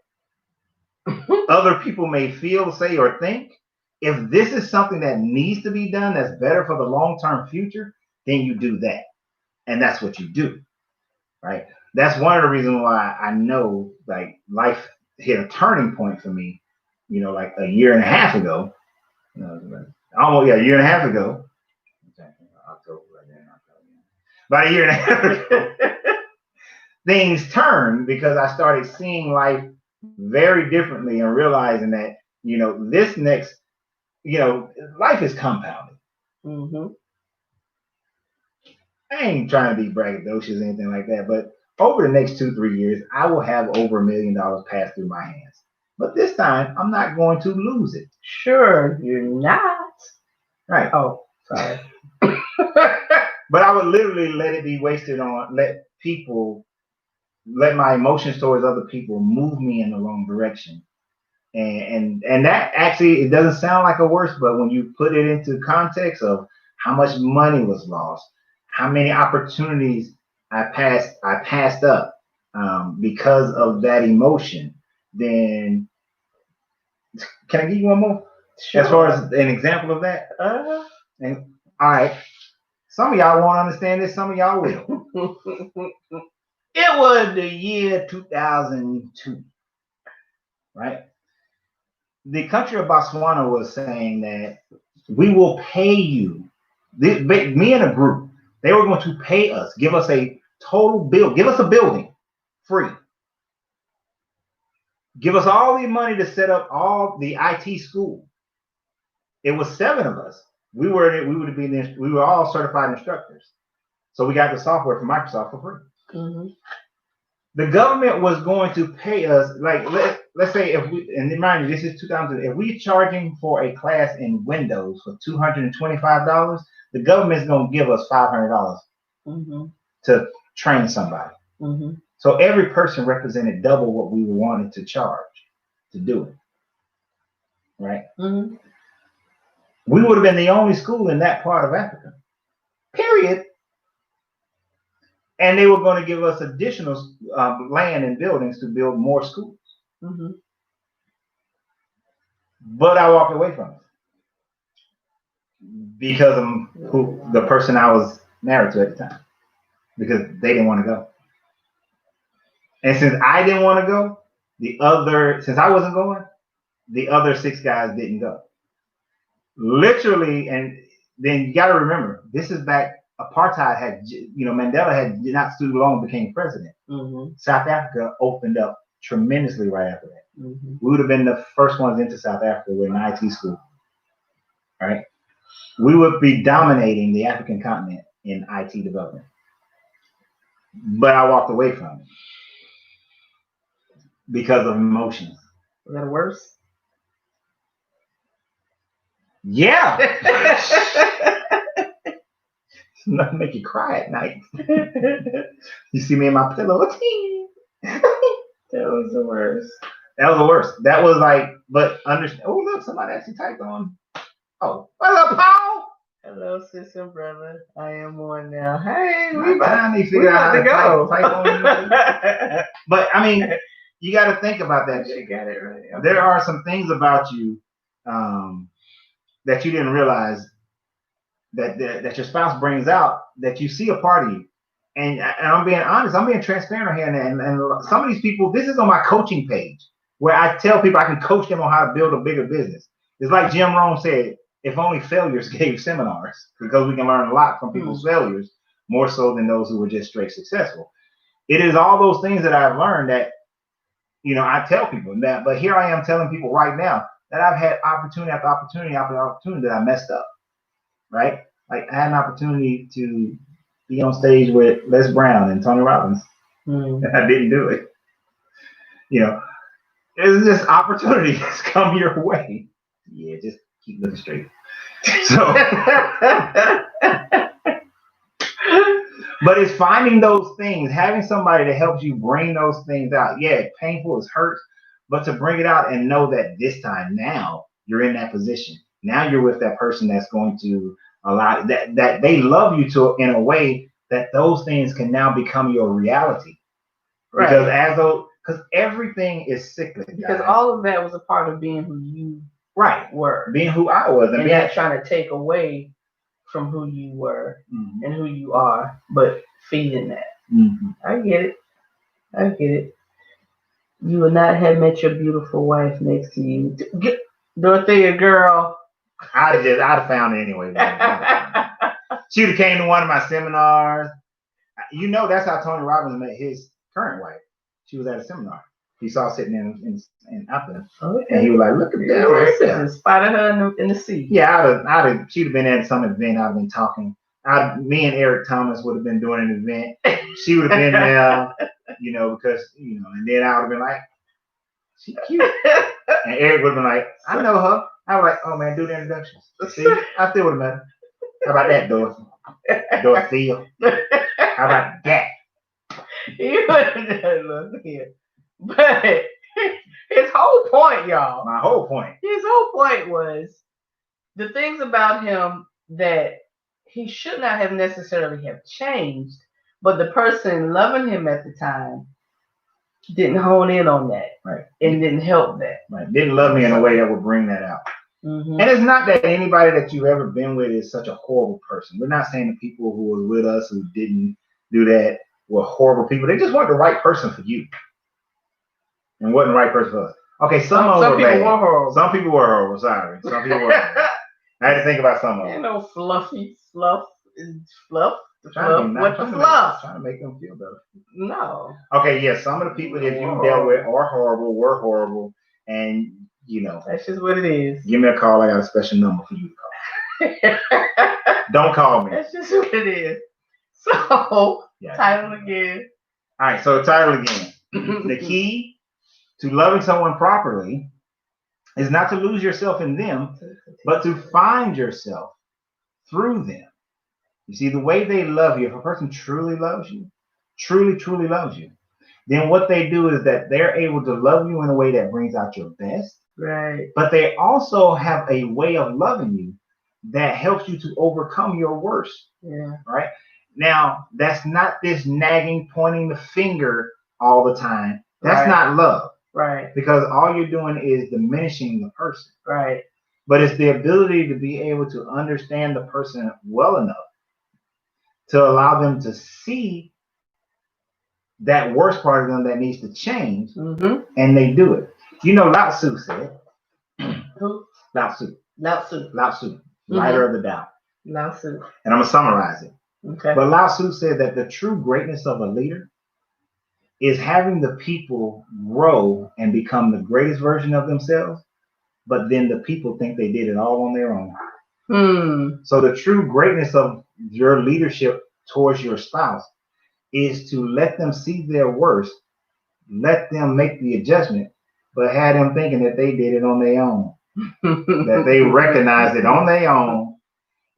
other people may feel, say, or think, if this is something that needs to be done that's better for the long-term future, then you do that. And that's what you do, right? That's one of the reasons why I know, like, life hit a turning point for me, like a year and a half ago. Almost, a year and a half ago. About a year and a half ago. Things turned because I started seeing life very differently and realizing that, this next, life is compounding. I ain't trying to be braggadocious or anything like that, but over the next 2-3 years, I will have over $1 million pass through my hands. But this time, I'm not going to lose it. Sure, you're not. Right. Oh, sorry. But I would literally let it be wasted on, let my emotions towards other people move me in the wrong direction. And that actually, it doesn't sound like a worse, but when you put it into context of how much money was lost, how many opportunities I passed up because of that emotion, then can I give you one more? Sure. As far as an example of that? And all right. Some of y'all won't understand this, some of y'all will. It was the year 2002, right? The country of Botswana was saying that we will pay you, me and a group, they were going to pay us, give us a total bill, give us a building free. Give us all the money to set up all the IT school. It was 7 of us. We were all certified instructors. So we got the software from Microsoft for free. The government was going to pay us, like, let's say and remind you, this is 2000, if we're charging for a class in Windows for $225, the government's going to give us $500 to train somebody. So every person represented double what we wanted to charge. to do it. Right? Mm-hmm. We would have been the only school in that part of Africa. Period. And they were going to give us additional land and buildings to build more schools. Mm-hmm. But I walked away from it because of the person I was married to at the time, because they didn't want to go. And since I didn't want to go, since I wasn't going, the other 6 guys didn't go. Literally, and then you got to remember, this is back. Apartheid had, Mandela had not too long became president. Mm-hmm. South Africa opened up tremendously right after that. Mm-hmm. We would have been the first ones into South Africa with an IT school. Right? We would be dominating the African continent in IT development. But I walked away from it because of emotions. Was that worse? Yeah. Nothing make you cry at night. You see me in my pillow. That was the worst. That was the worst. That was like, but understand. Oh, look, somebody actually typed on. Oh, what's up, Paul? Hello, sister and brother. I am one now. Hey, We about to go. But I mean, you got to think about that. You got it right. Okay. There are some things about you that you didn't realize that your spouse brings out that you see a part of you. And I'm being honest, I'm being transparent here. And some of these people, this is on my coaching page where I tell people I can coach them on how to build a bigger business. It's like Jim Rohn said, if only failures gave seminars, because we can learn a lot from people's failures, more so than those who were just straight successful. It is all those things that I've learned that, I tell people that, but here I am telling people right now that I've had opportunity after opportunity after opportunity that I messed up. Right? Like I had an opportunity to be on stage with Les Brown and Tony Robbins. And I didn't do it. It's just opportunities come your way. Yeah, just keep looking straight. So, but it's finding those things, having somebody that helps you bring those things out. Yeah, it's painful, it hurts, but to bring it out and know that this time now you're in that position. Now you're with that person that's going to allow that they love you to in a way that those things can now become your reality. Right. Because everything is cyclic. Because all of that was a part of being who you were. Being who I was. And not trying to take away from who you were and who you are, but feeding that. Mm-hmm. I get it. You would not have met your beautiful wife next to you. Dorothea, girl. I'd have found it anyway. She would have came to one of my seminars. That's how Tony Robbins met his current wife. She was at a seminar. He saw sitting in out there. Okay. And he was like, look at that right there. Spotted her in the sea. Yeah, she'd have been at some event. I'd been talking. Me and Eric Thomas would have been doing an event. She would have been there, because, and then I would have been like, she's cute. And Eric would have been like, I know her. I was like, oh man, do the introductions. See, I still would have met her. How about that, Dorothea? How about that? You look here. But his whole point, y'all. My whole point. His whole point was the things about him that he should not have necessarily have changed, but the person loving him at the time didn't hone in on that. Right. And didn't help that. Right. Didn't love me in a way that would bring that out. Mm-hmm. And it's not that anybody that you've ever been with is such a horrible person. We're not saying the people who were with us who didn't do that were horrible people. They just weren't the right person for you. And wasn't the right person for us. Okay, some people were horrible. Some people were horrible. Sorry. Some people were horrible. I had to think about some of them. No fluffy fluff. Fluff. What the fluff? Trying to make them feel better. No. Okay, yeah. Some of the people that you dealt with are horrible, were horrible, and that's just what it is. Give me a call. I got a special number for you to call. Don't call me. That's just what it is. So, title again. All right. So, title again. The key to loving someone properly is not to lose yourself in them, but to find yourself through them. You see, the way they love you, if a person truly loves you, truly, truly loves you, then what they do is that they're able to love you in a way that brings out your best. Right. But they also have a way of loving you that helps you to overcome your worst. Yeah. Right? Now, that's not this nagging, pointing the finger all the time. That's not love. Right. Because all you're doing is diminishing the person. Right. But it's the ability to be able to understand the person well enough to allow them to see that worst part of them that needs to change, and they do it. You know, Lao Tzu said. Who? Lao Tzu. Lao Tzu. Lao Tzu, writer of the Tao. Lao Tzu. And I'm going to summarize it. Okay. But Lao Tzu said that the true greatness of a leader is having the people grow and become the greatest version of themselves, but then the people think they did it all on their own. So the true greatness of your leadership towards your spouse is to let them see their worst, let them make the adjustment, but have them thinking that they did it on their own, that they recognized it on their own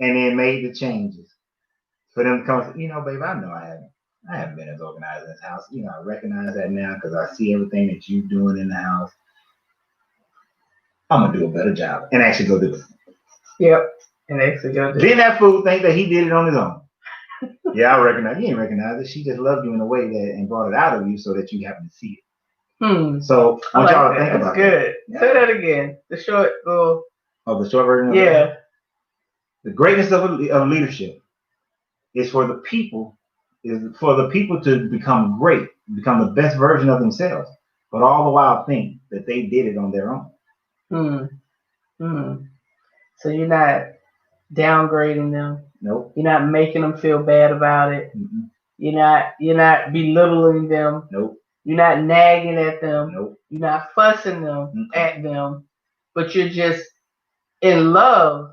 and then made the changes. For them to come and say, you know, babe, I know I haven't been as organized in this house. You know, I recognize that now because I see everything that you're doing in the house. I'm gonna do a better job and actually go do it. Yep. And actually go do it. Then that fool think that he did it on his own. Yeah, I recognize. You ain't recognize it. She just loved you in a way that and brought it out of you so that you happen to see it. So I want y'all to think about that. Yeah. Say that again. The short little. Oh, the short version. Yeah. The greatness of leadership is for the people to become great, become the best version of themselves, but all the while think that they did it on their own. So you're not downgrading them. Nope. You're not making them feel bad about it. You're not belittling them. Nope. You're not nagging at them. Nope. You're not fussing them at them, but you're just in love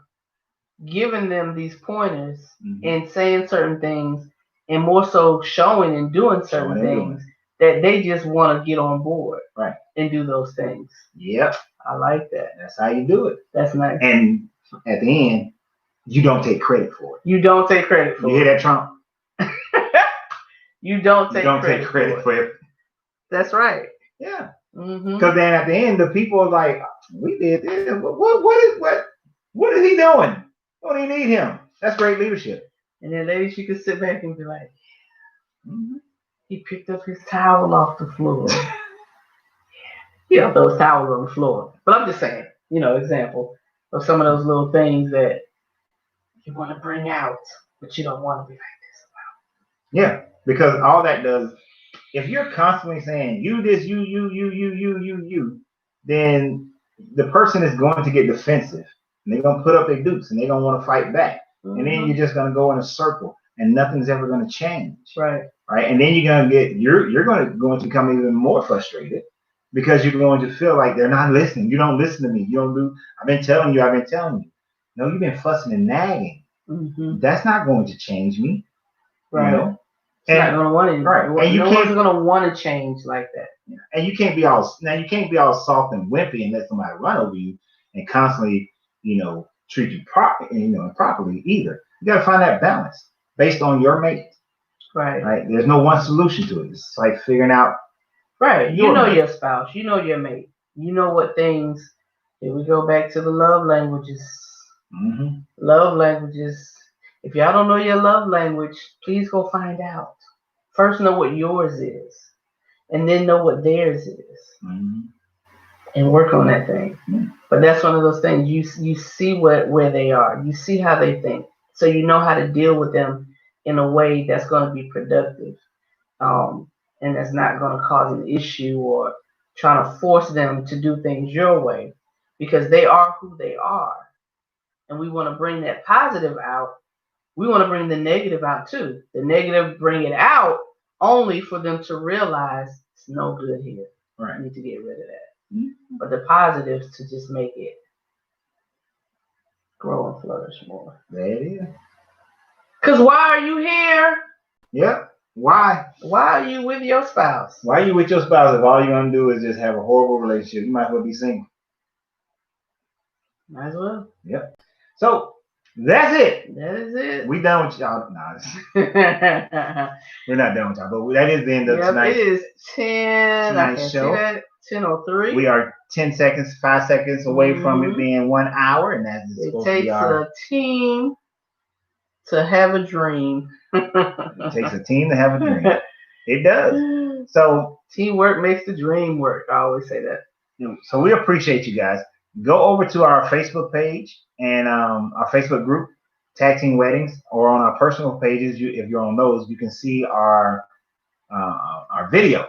giving them these pointers and saying certain things, and more so showing and doing certain things that they just want to get on board, right, and do those things. Yep, I like that. That's how you do it. That's nice. And at the end, you don't take credit for it. You don't take credit for it. You hear that, Trump? You don't take credit for it. That's right. Yeah. Because then at the end, the people are like, "We did this. What is he doing? Don't he need him?" That's great leadership. And then, ladies, you can sit back and be like, "He picked up his towel off the floor." You know, those towels on the floor. But I'm just saying, example of some of those little things that you want to bring out, but you don't want to be like this about. Yeah, because all that does, if you're constantly saying you this, you, then the person is going to get defensive. And they're going to put up their dukes and they're going to want to fight back. And then you're just going to go in a circle and nothing's ever going to change. Right. Right. And then you're going to become even more frustrated because you're going to feel like they're not listening. You don't listen to me. You don't do. I've been telling you. No, you've been fussing and nagging. That's not going to change me. Right. It's not going to want to. Right. And no one's going to want to change like that. And you can't be all soft and wimpy and let somebody run over you and constantly, treat you properly either. You got to find that balance based on your mate. Right. There's no one solution to it. It's like figuring out. Right. Your spouse. You know your mate. You know what things. Here we go back to the love languages. Love languages. If y'all don't know your love language, please go find out. First, know what yours is, and then know what theirs is, and work on that thing. But that's one of those things you see where they are. You see how they think, so you know how to deal with them in a way that's going to be productive, and that's not going to cause an issue or trying to force them to do things your way, because they are who they are, and we want to bring that positive out. We want to bring the negative out too. The negative, bring it out only for them to realize it's no good here. Right. I need to get rid of that. But the positives to just make it grow and flourish more. There it is. Because why are you here? Yep. Why? Why are you with your spouse? Why are you with your spouse if all you're going to do is just have a horrible relationship? You might as well be single. Might as well. Yep. So That's it. That is it. We done with y'all. Nah, we're not done with y'all, but that is the end of tonight's. It is 10. I can show. see that. 10:03. We are 5 seconds away from it being 1 hour, and that is supposed to be our. It takes a team to have a dream. It takes a team to have a dream. It does. So teamwork makes the dream work. I always say that. So we appreciate you guys. Go over to our Facebook page and our Facebook group, Tag Team Weddings, or on our personal pages. If you're on those, you can see our video.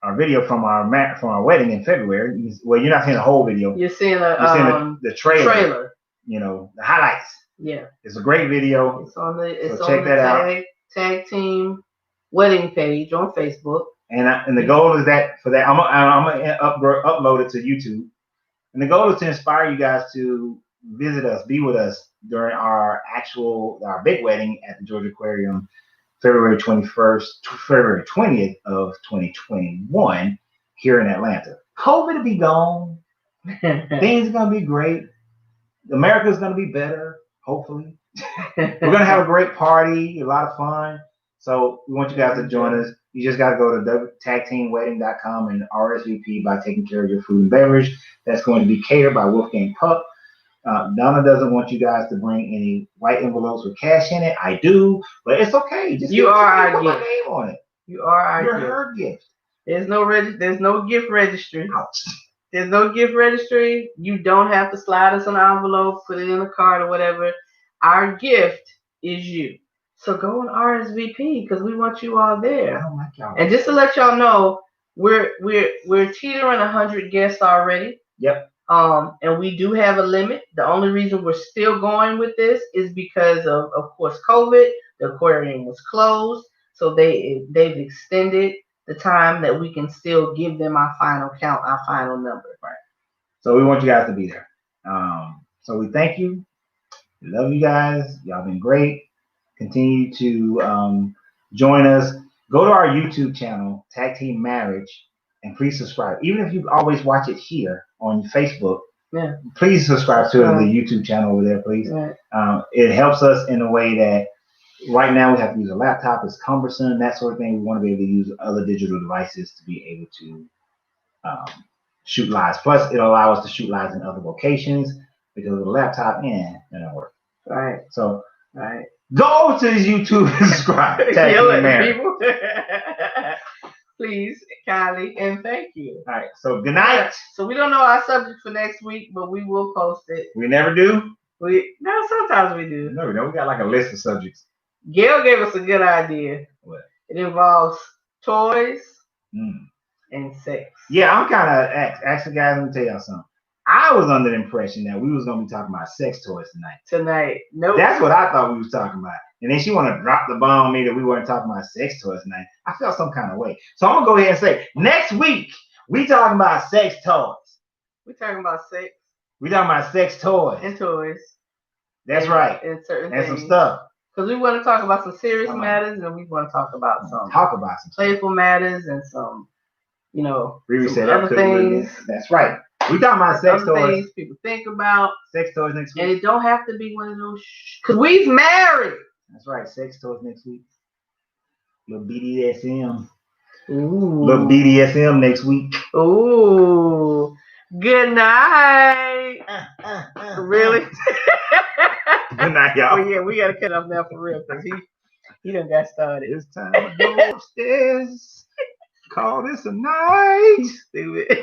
Our video from our wedding in February. Well, you're not seeing the whole video. You're seeing the trailer. You know, the highlights. Yeah. It's a great video. It's on the check that out. Tag Team Wedding page on Facebook. And the goal is that for that I'm gonna upload it to YouTube. And the goal is to inspire you guys to visit us, be with us during our big wedding at the Georgia Aquarium, February 20th of 2021 here in Atlanta. COVID will be gone. Things are going to be great. America's going to be better, hopefully. We're going to have a great party, a lot of fun. So we want you guys to join us. You just got to go to tagteamwedding.com and RSVP by taking care of your food and beverage. That's going to be catered by Wolfgang Pup. Donna doesn't want you guys to bring any white envelopes with cash in it. I do, but it's okay. Just you are our put my gift. name on it. You are our You're gift. her gift. There's no gift registry. Ouch. There's no gift registry. You don't have to slide us an envelope, put it in a card or whatever. Our gift is you. So go on RSVP because we want you all there. Oh my God. And just to let y'all know, we're teetering 100 guests already. Yep. And we do have a limit. The only reason we're still going with this is because of course, COVID. The aquarium was closed, so they've extended the time that we can still give them our final count, our final number. Right. So we want you guys to be there. So we thank you. We love you guys. Y'all been great. Continue to join us. Go to our YouTube channel, Tag Team Marriage, and please subscribe. Even if you always watch it here on Facebook, please subscribe to the YouTube channel over there, please. Right. It helps us in a way that right now we have to use a laptop. It's cumbersome, that sort of thing. We want to be able to use other digital devices to be able to shoot lives. Plus, it'll allow us to shoot lives in other locations because with a laptop, it don't work. Right. So, right. Go to his YouTube and subscribe. People. Please, kindly, and thank you. All right. So good night. So we don't know our subject for next week, but we will post it. We never do. Sometimes we do. No, we got like a list of subjects. Gail gave us a good idea. What? It involves toys and sex. Yeah, I'm kind of actually, guys. Let me tell y'all something. I was under the impression that we was gonna be talking about sex toys tonight. Nope. That's what I thought we was talking about. And then she want to drop the bomb on me that we weren't talking about sex toys tonight. I felt some kind of way. So I'm gonna go ahead and say next week we talking about sex toys. We talking about sex. We talking about sex toys. And toys. That's right. And certain and things. Some stuff. Because we want to talk about some serious matters, and we want to talk about some playful matters and some, other things. That's right. We talking about sex toys. Things people think about. Sex toys next week. And it don't have to be one of those. Because we's married. That's right. Sex toys next week. Little BDSM. Ooh. Little BDSM next week. Ooh. Good night. Really? Good night, y'all. Oh, yeah, we got to cut off now for real because he done got started. It's time to go upstairs. Call this a night. Stupid.